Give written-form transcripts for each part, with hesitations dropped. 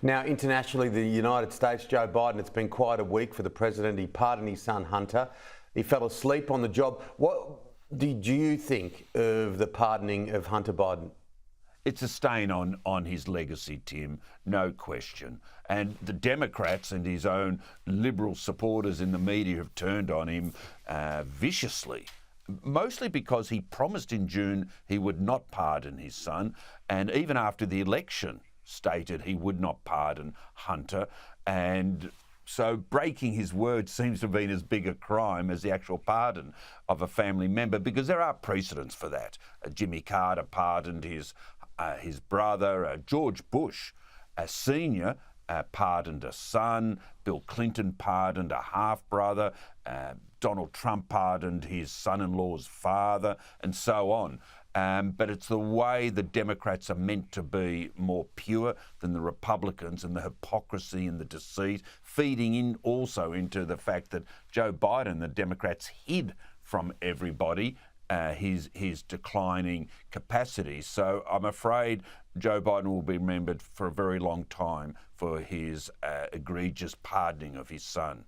Now, internationally, the United States, Joe Biden, it's been quite a week for the president. He pardoned his son, Hunter. He fell asleep on the job. What did you think of the pardoning of Hunter Biden? It's a stain on his legacy, Tim, no question. And the Democrats and his own liberal supporters in the media have turned on him viciously, mostly because he promised in June he would not pardon his son, and even after the election stated he would not pardon Hunter. And so breaking his word seems to have been as big a crime as the actual pardon of a family member, because there are precedents for that. Jimmy Carter pardoned his brother. George Bush, a senior, pardoned a son. Bill Clinton pardoned a half-brother. Donald Trump pardoned his son-in-law's father, and so on. But it's the way the Democrats are meant to be more pure than the Republicans, and the hypocrisy and the deceit, feeding in also into the fact that Joe Biden, the Democrats, hid from everybody his declining capacity. So I'm afraid Joe Biden will be remembered for a very long time for his egregious pardoning of his son.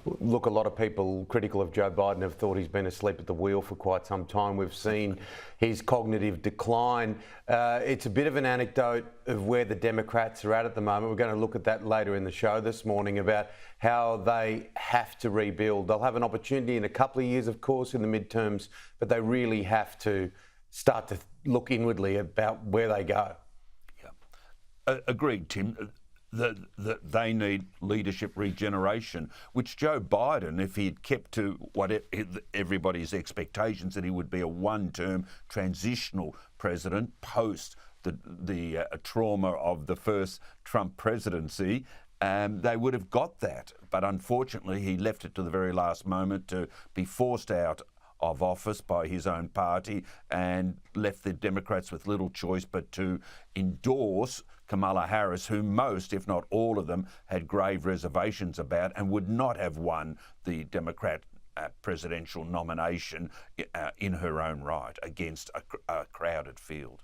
Look, a lot of people critical of Joe Biden have thought he's been asleep at the wheel for quite some time. We've seen his cognitive decline. It's a bit of an anecdote of where the Democrats are at the moment. We're going to look at that later in the show this morning, about how they have to rebuild. They'll have an opportunity in a couple of years, of course, in the midterms, but they really have to start to look inwardly about where they go. Yeah. Agreed, Tim. That they need leadership regeneration, which Joe Biden, if he had kept to what everybody's expectations, that he would be a one-term transitional president post the trauma of the first Trump presidency, they would have got that. But unfortunately, he left it to the very last moment to be forced out of office by his own party, and left the Democrats with little choice but to endorse Kamala Harris, who most, if not all of them, had grave reservations about and would not have won the Democrat presidential nomination in her own right against a crowded field.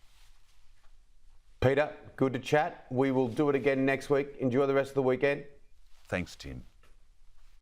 Peter, good to chat. We will do it again next week. Enjoy the rest of the weekend. Thanks, Tim.